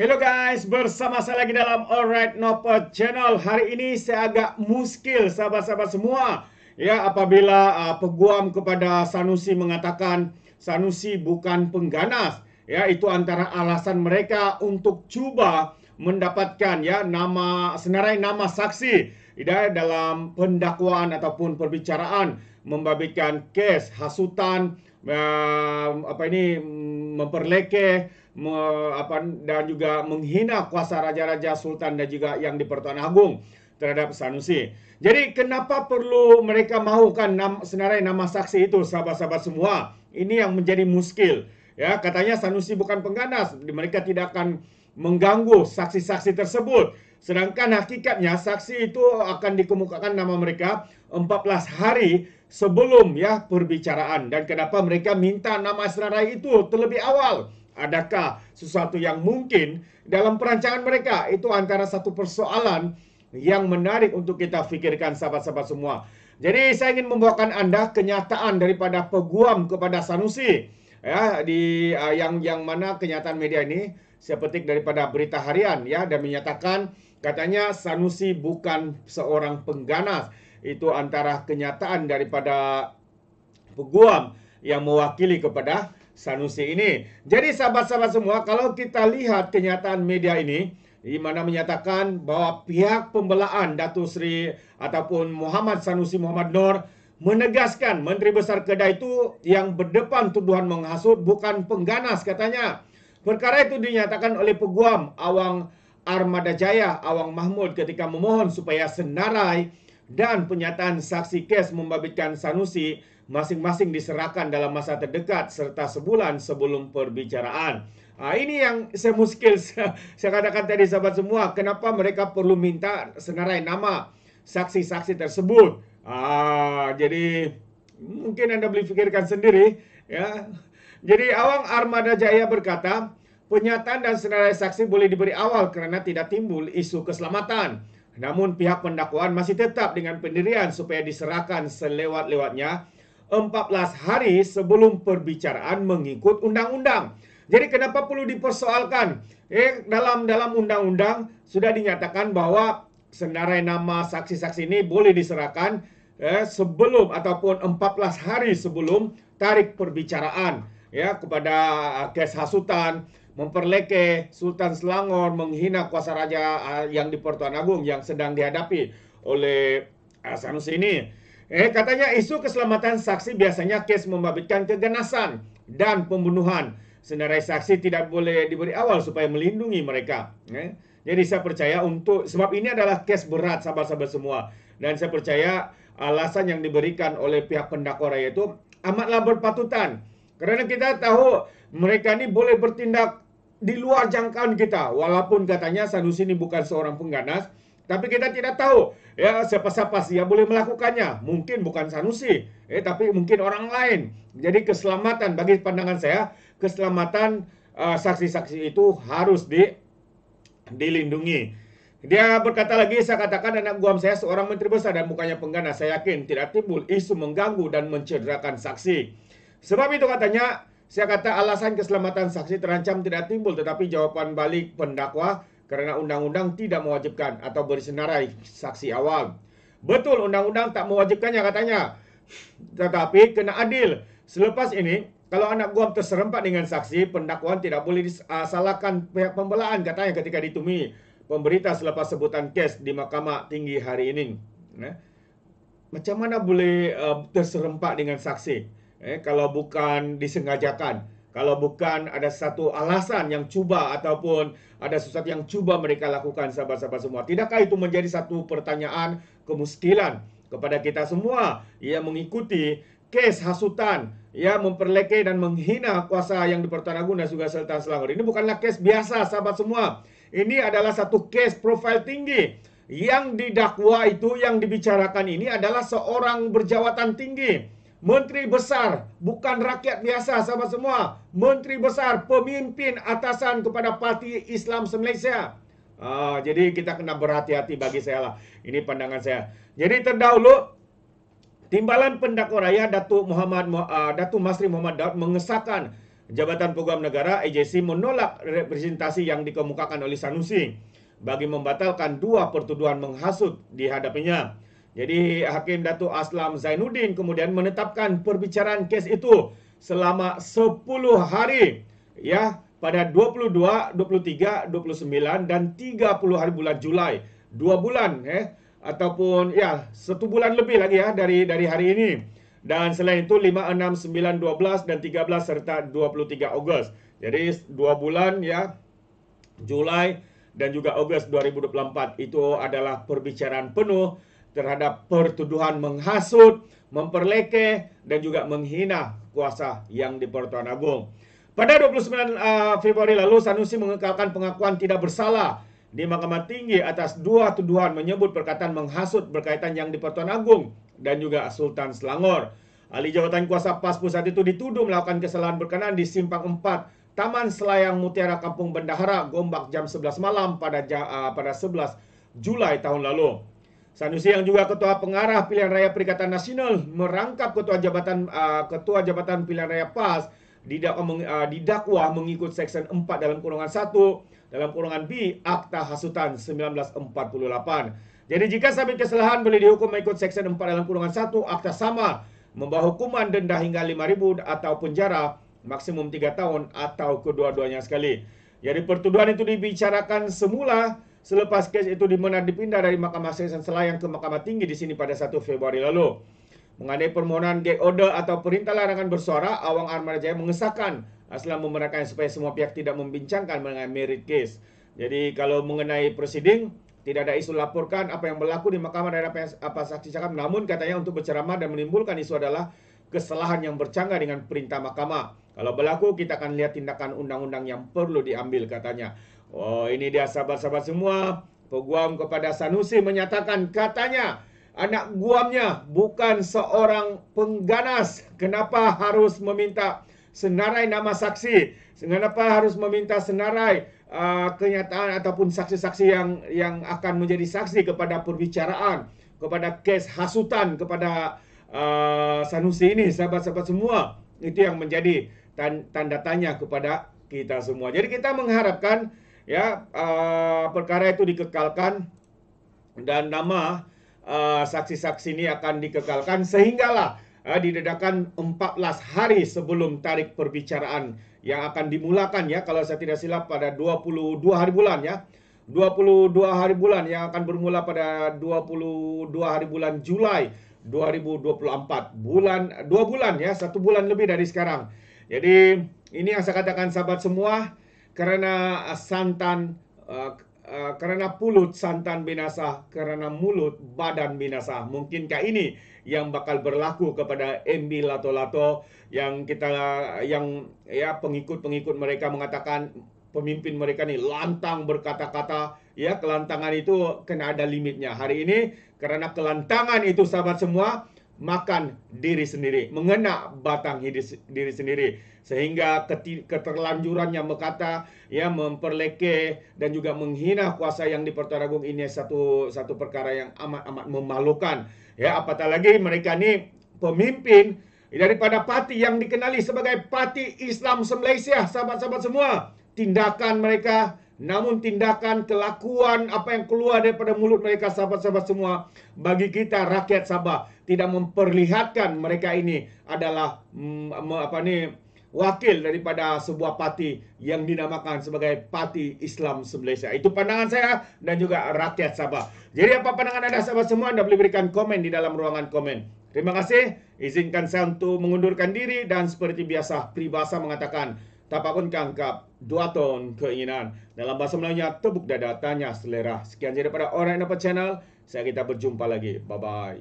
Hello guys, bersama saya lagi dalam Alright Noper Channel. Hari ini saya agak muskil sahabat-sahabat semua. Ya, apabila peguam kepada Sanusi mengatakan Sanusi bukan pengganas. Ya, itu antara alasan mereka untuk cuba mendapatkan senarai nama saksi dalam pendakwaan ataupun perbicaraan membabitkan kes hasutan memperlekeh dan juga menghina kuasa raja-raja sultan dan juga yang di Pertuan Agong terhadap Sanusi. Jadi kenapa perlu mereka mahukan senarai nama saksi itu sahabat-sahabat semua? Ini yang menjadi muskil. Ya, katanya Sanusi bukan pengganas, mereka tidak akan mengganggu saksi-saksi tersebut. Sedangkan hakikatnya saksi itu akan dikemukakan nama mereka 14 hari sebelum perbicaraan. Dan kenapa mereka minta nama senarai itu terlebih awal? Adakah sesuatu yang mungkin dalam perancangan mereka? Itu antara satu persoalan yang menarik untuk kita fikirkan sahabat-sahabat semua. Jadi saya ingin membawakan Anda kenyataan daripada peguam kepada Sanusi. Yang mana kenyataan media ini saya petik daripada Berita Harian dan menyatakan katanya Sanusi bukan seorang pengganas. Itu antara kenyataan daripada peguam yang mewakili kepada Sanusi ini. Jadi sahabat-sahabat semua, kalau kita lihat kenyataan media ini, di mana menyatakan bahwa pihak pembelaan Datuk Seri ataupun Muhammad Sanusi Muhammad Noor menegaskan Menteri Besar Kedah itu yang berdepan tuduhan menghasut bukan pengganas katanya. Perkara itu dinyatakan oleh peguam Awang Armada Jaya, Awang Mahmud ketika memohon supaya senarai dan penyataan saksi kes membabitkan Sanusi masing-masing diserahkan dalam masa terdekat serta sebulan sebelum perbicaraan. Ini yang saya muskil saya katakan tadi sahabat semua. Kenapa mereka perlu minta senarai nama saksi-saksi tersebut? Jadi mungkin Anda boleh fikirkan sendiri. Ya. Jadi Awang Armada Jaya berkata, penyataan dan senarai saksi boleh diberi awal kerana tidak timbul isu keselamatan. Namun pihak pendakwaan masih tetap dengan pendirian supaya diserahkan selewat-lewatnya 14 hari sebelum perbicaraan mengikut undang-undang. Jadi kenapa perlu dipersoalkan? Dalam undang-undang sudah dinyatakan bahwa senarai nama saksi-saksi ini boleh diserahkan sebelum ataupun 14 hari sebelum tarikh perbicaraan kepada kes hasutan, memperlekeh Sultan Selangor, menghina kuasa raja yang di Pertuan Agong yang sedang dihadapi oleh Sanusi ini. Katanya isu keselamatan saksi biasanya kes membabitkan keganasan dan pembunuhan. Senarai saksi tidak boleh diberi awal supaya melindungi mereka. Jadi saya percaya sebab ini adalah kes berat sahabat-sahabat semua. Dan saya percaya alasan yang diberikan oleh pihak pendakwa raya itu amatlah berpatutan. Kerana kita tahu mereka ini boleh bertindak di luar jangkauan kita. Walaupun katanya Sanusi ini bukan seorang pengganas, tapi kita tidak tahu siapa-siapa yang boleh melakukannya. Mungkin bukan Sanusi, tapi mungkin orang lain. Jadi keselamatan, bagi pandangan saya, keselamatan saksi-saksi itu harus dilindungi. Dia berkata lagi, saya katakan anak guam saya seorang menteri besar dan bukannya pengganas. Saya yakin tidak timbul isu mengganggu dan mencederakan saksi. Sebab itu katanya, saya kata alasan keselamatan saksi terancam tidak timbul, tetapi jawapan balik pendakwa kerana undang-undang tidak mewajibkan atau beri senarai saksi awal. Betul, undang-undang tak mewajibkannya katanya. Tetapi kena adil. Selepas ini, kalau anak guam terserempak dengan saksi, pendakwaan tidak boleh disalahkan pihak pembelaan katanya ketika ditemui pemberita selepas sebutan kes di Mahkamah Tinggi hari ini. Macam mana boleh terserempak dengan saksi? Kalau bukan disengajakan. Kalau bukan ada satu alasan yang cuba ataupun ada sesuatu yang cuba mereka lakukan sahabat-sahabat semua. Tidakkah itu menjadi satu pertanyaan kemuskilan kepada kita semua yang mengikuti kes hasutan, memperlekeh dan menghina kuasa yang di Pertuan Agong dan juga Sultan Selangor. Ini bukanlah kes biasa sahabat semua. Ini adalah satu kes profil tinggi. Yang didakwa itu, yang dibicarakan ini adalah seorang berjawatan tinggi. Menteri besar, bukan rakyat biasa sahabat semua. Menteri besar, pemimpin atasan kepada Parti Islam se-Malaysia. Jadi kita kena berhati-hati bagi saya lah. Ini pandangan saya. Jadi terdahulu, Timbalan Pendakwa Raya Datuk Masri Muhammad Daud mengesahkan Jabatan Peguam Negara AJC menolak representasi yang dikemukakan oleh Sanusi bagi membatalkan 2 pertuduhan menghasut di hadapannya. Jadi Hakim Datuk Aslam Zainuddin kemudian menetapkan perbicaraan kes itu selama 10 hari ya pada 22, 23, 29 dan 30 hari bulan Julai. 2 bulan ataupun ya 1 bulan lebih lagi ya dari hari ini. Dan selain itu 5, 6, 9, 12 dan 13 serta 23 Ogos. Jadi 2 bulan ya, Julai dan juga Ogos 2024 itu adalah perbicaraan penuh terhadap pertuduhan menghasut, memperlekeh dan juga menghina kuasa yang di-Pertuan Agong. Pada 29 Februari lalu, Sanusi mengekalkan pengakuan tidak bersalah di Mahkamah Tinggi atas 2 tuduhan menyebut perkataan menghasut berkaitan yang di-Pertuan Agong dan juga Sultan Selangor. Ahli Jawatan Kuasa PAS Pusat itu dituduh melakukan kesalahan berkenaan di Simpang 4 Taman Selayang Mutiara Kampung Bendahara, Gombak jam 11 malam pada 11 Julai tahun lalu. Sanusi yang juga Ketua Pengarah Pilihan Raya Perikatan Nasional merangkap Ketua Jabatan Pilihan Raya PAS didakwa mengikut Seksyen 4 dalam kurungan 1 dalam kurungan B Akta Hasutan 1948. Jadi jika sabit kesalahan boleh dihukum mengikut Seksyen 4 dalam kurungan 1 Akta sama, membawa hukuman denda hingga 5.000 atau penjara maksimum 3 tahun atau kedua-duanya sekali. Jadi pertuduhan itu dibicarakan semula selepas kes itu dipindah dari Mahkamah Seksyen Selayang ke Mahkamah Tinggi di sini pada 1 Februari lalu. Mengenai permohonan gag order atau perintah larangan bersuara, Awang Armada Jaya mengesahkan Aslam membenarkan supaya semua pihak tidak membincangkan mengenai merit case. Jadi kalau mengenai prosiding, tidak ada isu laporkan apa yang berlaku di mahkamah dan apa saksi cakap. Namun katanya untuk berceramah dan menimbulkan isu adalah kesalahan yang bercanggah dengan perintah mahkamah. Kalau berlaku kita akan lihat tindakan undang-undang yang perlu diambil katanya. Oh ini dia sahabat-sahabat semua. Peguam kepada Sanusi menyatakan katanya anak guamnya bukan seorang pengganas. Kenapa harus meminta senarai nama saksi? Kenapa harus meminta senarai kenyataan ataupun saksi-saksi yang akan menjadi saksi kepada perbicaraan, kepada kes hasutan kepada Sanusi ini, sahabat-sahabat semua. Itu yang menjadi tanda tanya kepada kita semua. Jadi kita mengharapkan ya perkara itu dikekalkan dan nama saksi-saksi ini akan dikekalkan sehinggalah didedakan 14 hari sebelum tarik perbicaraan yang akan dimulakan ya kalau saya tidak silap pada 22 hari bulan ya. 22 hari bulan yang akan bermula pada 22 hari bulan Julai 2024. 2 bulan ya, 1 bulan lebih dari sekarang. Jadi ini yang saya katakan sahabat semua, karena karena pulut santan binasa, karena mulut badan binasa. Mungkinkah ini yang bakal berlaku kepada MB Lato-Lato yang pengikut-pengikut mereka mengatakan pemimpin mereka ni lantang berkata-kata, ya kelantangan itu kena ada limitnya. Hari ini karena kelantangan itu sahabat semua makan diri sendiri, mengena batang diri sendiri, sehingga keterlanjurannya berkata, ya memperlekeh dan juga menghina kuasa yang di-Pertuan Agong ini satu perkara yang amat memalukan. Ya apatah lagi mereka ni pemimpin daripada parti yang dikenali sebagai Parti Islam se-Malaysia, sahabat-sahabat semua. Tindakan mereka, namun tindakan, kelakuan, apa yang keluar daripada mulut mereka, sahabat-sahabat semua, bagi kita rakyat Sabah tidak memperlihatkan mereka ini adalah wakil daripada sebuah parti yang dinamakan sebagai Parti Islam se-Malaysia. Itu pandangan saya dan juga rakyat Sabah. Jadi apa pandangan anda sahabat semua? Anda boleh berikan komen di dalam ruangan komen. Terima kasih. Izinkan saya untuk mengundurkan diri dan seperti biasa peribahasa mengatakan tapakun kangkap, 2 ton keinginan. Dalam bahasa Melayunya, tepuk dada, tanya selera. Sekian jadi daripada Orang Yang Dapat Channel. Saya kita berjumpa lagi. Bye-bye.